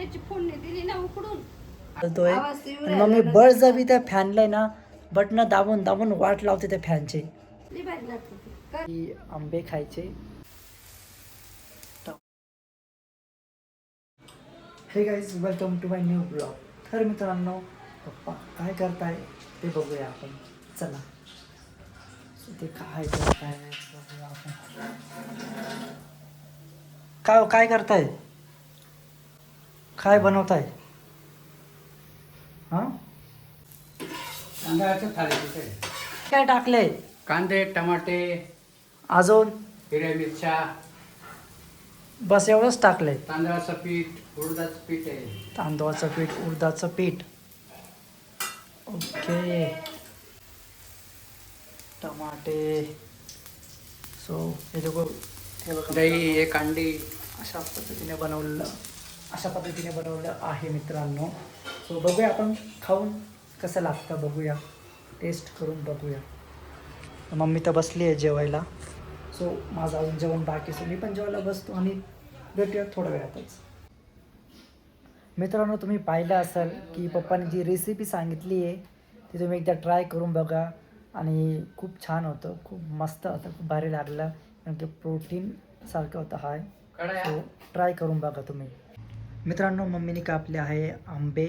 जिऱ्याची फोडणी दिली ना उकडून चालतोय आवाज येऊ आणि मग मी राहिला. बळजबरी त्या फॅनला ना बटन दाबून दाबून वाट लावते त्या फॅनची. लई भारी लागते ते. कर. की आंबे खायचे. Hey guys, welcome to my new blog. तर मित्रांनो, पप्पा काय करताय ते बघूया आपण. चला ते काय करताय बघूया आपण. काय करताय, काय बनवताय? हा, तांदळाचं थालीपीठ आहे. काय टाकले? कांदे, टमाटे, अजून हिरव्या मिरच्या, बस एवढंच टाकलंय. तांदळाचं पीठ, उडदाचं पीठ आहे. तांदूळाचं पीठ, उडदाचं पीठ. ओके. टमाटे. सो हे लोक दही, एक अंडी. अशा पद्धतीने बनवलं आहे मित्रांनो. सो बघूया आपण खाऊन कसं लागतं, बघूया, टेस्ट करून बघूया. मम्मी तर बसली आहे जेवायला. सो माझं अजून जेवण बाकी. सो मी पण जेवायला बसतो आणि भेटूया थोड्या वेळातच. मित्रांनो, तुम्ही पाहिलं असेल की पप्पाने जी रेसिपी सांगितली आहे ती तुम्ही एकदा ट्राय करून बघा. आणि खूप छान होतं, खूप मस्त होतं, खूप भारी लागलं. कारण की प्रोटीनसारखं होतं हाय. सो ट्राय करून बघा तुम्ही. मित्रांनो, मम्मीने कापले आहे आंबे.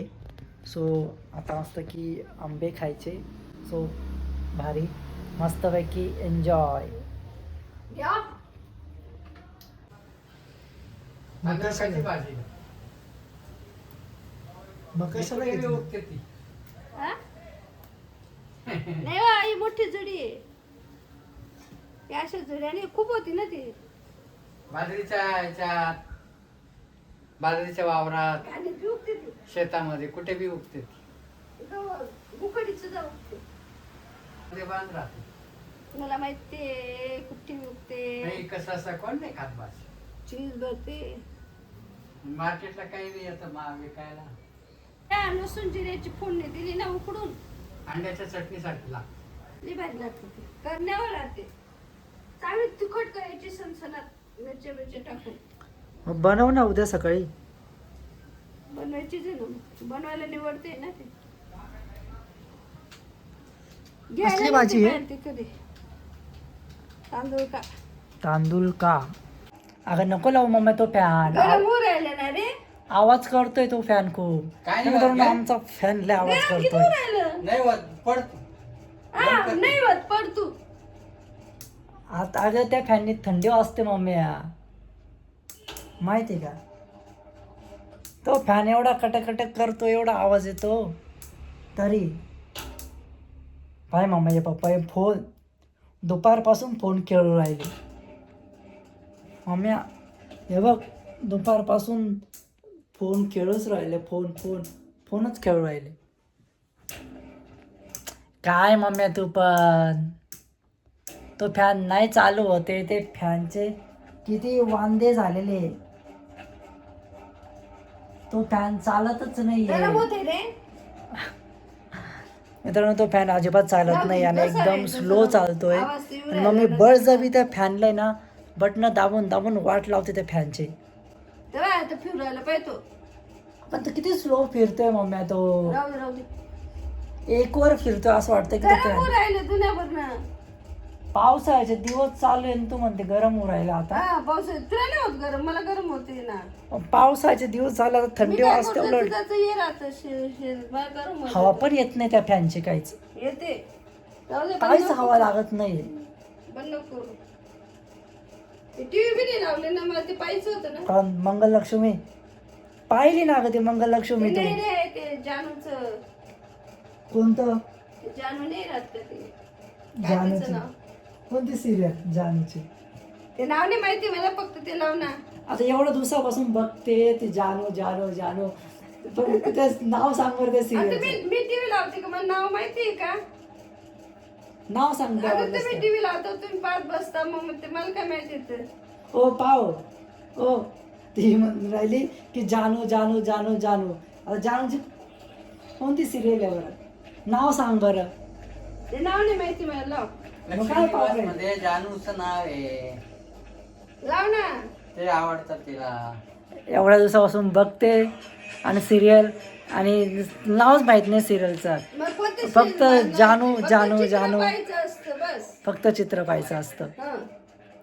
सो आता मस्त की आंबे खायचे. सो भारी मस्तपैकी एन्जॉय. घ्या. तांदळाची भाजी. मग कशाला कुठे बी घेतली? उगते ती. हा? नाही बा, ही मोठी जुडी आहे. ही अशा जुड्याने खूप होती ना ती. बाजरीच्या वावरात, आणि ती उगते ती. शेतामध्ये कुठे बी उगते ती. उकडीत सुद्धा उगते. ते बांध राहते. मला माहितीये कुठे उगते. नाही, कसं असं कोण नाही खात भाजी. चीज भरते. मार्केटला काही नाही येतं विकायला. त्या लसूण जिऱ्याची फोडणी दिली ना उकडून अंड्याच्या चटणीसाठी लागतं. लई भारी लागते ते. करण्यावर राहते. चांगली तिखट करायची सणसणात मिरच्या टाकून. मग बनव ना उद्या सकाळी. बनवायचीच आहे ना मग. बनवायला निवडते ना ते. कसली भाजी आहे? ते कधी तांदूळ का तांदूळ का? अगं नको लावू मम्मी तो फॅन. गरम होऊ राहिलं ना रे. आवाज करतोय तो फॅन खूप. काय तर नाही मित्रांनो, वाटत? आमचा फॅन लय आवाज गरम किती करतोय. होऊ राहिलं. नाही होत, पड. हा, नाही होत, पड तू. आता अगं त्या फॅननी थंडी वाजते मम्मी. माहिती का? तो फॅन एवढा कटकटक करतो, एवढा आवाज येतो तरी. पाय मम्मी, पप्पा हे फोन दुपारपासून फोन खेळू राहिले. मम्मी हे बघ, दुपारपासून फोन खेळूच राहिले. फोनच खेळू राहिले. काय मम्मी तू पण. तो फॅन नाही चालू होते. ते फॅनचे किती वांदे झालेले. तो फॅन चालतच नाहीये गरम होते रे. मित्रांनो. तो फॅन अजिबात चालत नाही आणि एकदम स्लो चालतोय. आवाज येऊ आणि मग मी राहिला. बळजबरी त्या फॅनला ना बटन दाबून दाबून वाट लावते त्या फॅनची. तेव्हा आता फिरायला पाहिजे. पण तो किती स्लो फिरतोय मम्मी. तो राहू दे, राहू दे. एक वर फिरतोय असं वाटतं की तो गरम होऊ फॅन. राहिलं दुनियाभरनं. पावसाळ्याचे दिवस चालू आहे आणि तू म्हणते गरम होऊ राहिला आता. हा, पावसाळ्यात तुला नाही होत गरम, मला गरम होते ना. पावसाचे दिवस झाला तर मी थंडी काय वाजते करते, उलट. त्याचं हे राहतं मला गरम होतं. हवा पण येत नाही त्या फॅनची काहीच. येते. जाऊ दे, बंद काहीच नको हवा लागत नाही. बंद नको करू. ते टीव्ही बी नाही लावले ना, मला ते पाहायचं होतं ना. कारण मंगललक्ष्मी पाहिली ना ग. ते मंगललक्ष्मी ते तू नाही रे, ते जानूचं. कोणतं? ते जानू नाही राहत का ते. काय जानूची त्याचं नाव? कोणती सिरियल? जानूची. ते नाव नाही माहिती मला, फक्त ते लाव ना. आता एवढ्या दिवसापासून बघते ते जानू जानू जानू. पण ते नाव सांग बरं त्या आता सिरियलचं. मी टीव्ही लावते का, मला नाव माहिती आहे का? नाव सांग आता तुम्ही त्या. टीव्ही लावता, तुम्ही पाहत बसता, मग ते मला काय माहिती येतं. ओ पाव ओ. ती म्हणून राहिली की जानू जानू जानू जानू. आता जानूची कोणती सिरियल आहे बरं? नाव सांग बरं. ते नाव नाही माहिती मला, लाव. मग काय पाहू मध्ये जानूचं नाव आहे. लाव ना. ते आवडतं तिला. एवढ्या दिवसापासून बघते आणि सिरियल आणि नावच माहीत नाही सिरियलचं. मग कोणते फक्त serial बघणार? जानू, फक्त जानू, चित्र जानू. पाहायचं असतं बस. फक्त चित्र पाहायचं असतं. हा.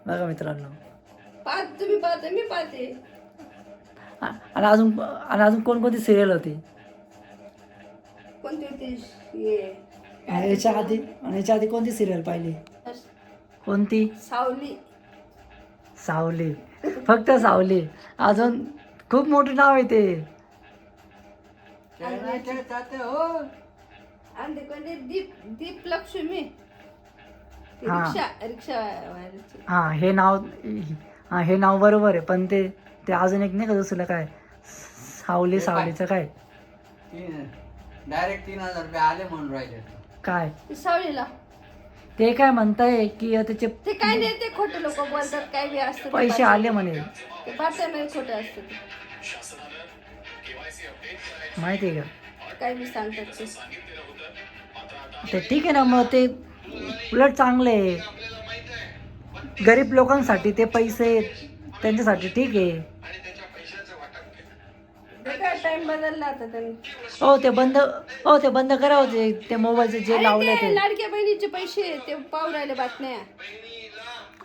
बघा मित्रांनो. तुम्ही पाहता मी पाहते. आणि अजून कोणकोणती सिरियल होती कोणती होती हे आणि याच्या आधी कोणती सिरियल पाहिली? कोणती? सावली. सावली. फक्त सावली. अजून खूप मोठं नाव आहे ते. हो आणि ते कोणते दीप लक्ष्मी. ती हा. रिक्षावाल्याची. हे नाव बरोबर आहे, पण ते अजून एक नाही का दुसरं काय सावलीचं काय डायरेक्ट 3,000 रुपये आले म्हणून राहिले. काय ती सावलीला ते काय म्हणताय की त्याचे ते काय नाही, ते खोटे लोक बोलतात, काय बी असतं ते पैसे आले म्हणे, ते बातम्या खोटे असतं ते. माहिती आहे का? काय बी सांगतात ते. ते ठीक आहे ना, मग ते उलट चांगले आहे. गरीब लोकांसाठी ते पैसे त्यांच्यासाठी ठीक आहे. टाइम बदलला आता त्यांनी. ते बंद करा होते ते मोबाईलचे जे अरे लावले ते ते. लाडक्या बहिणीचे पैसे ते पाहू राहिले बातम्या.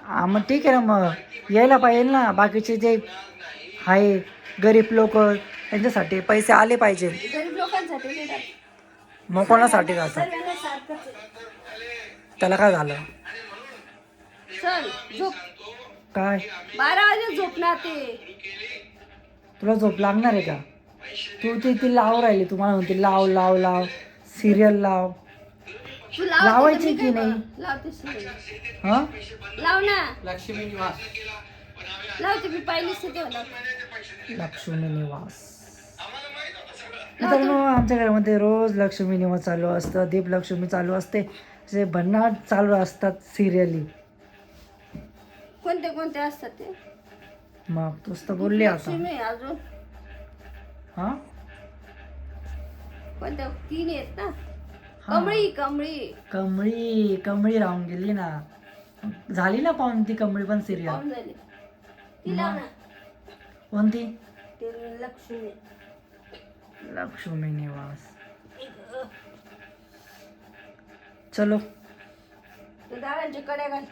हा मग ठीक आहे ना, मग यायला पाहिजे ना. बाकीचे जे आहे गरीब लोक त्यांच्यासाठी पैसे आले पाहिजे. गरीब लोकांसाठी नाही राहत. मग कोणासाठी जातात? सर्वांना सारखंच आहे. त्याला काय झालं? चल झोप. काय 12 वाजे झोपणार ते. तुला झोप लागणार आहे का? तू ती लाव राहिली, तुम्हाला म्हणते लाव सिरियल लाव. तू लाव लावायची तर मी की काय नाही? लावते serial. हा लाव ना. लक्ष्मी निवास. लावते मी पाहिलीच ते लाव. लक्ष्मी निवास. मित्रांनो, आमच्या घरामध्ये रोज लक्ष्मी निवास चालू असतं, दीप लक्ष्मी चालू असते, असे भन्नाट चालू असतात सिरियली. कोणते असतात ते? मग तूच तर बोलली आता. लक्ष्मी अजून हा कोणत्या 3 आहेत ना. हा. कमळी कमळी राहून गेली ना. झाली ना पाहून ती कमळी पण सिरियल. पाहून झाली. ती लाव ना. कोणती? ते लक्ष्मी. लक्ष्मी निवास. चलो ते दारांच्या कड्या घाल.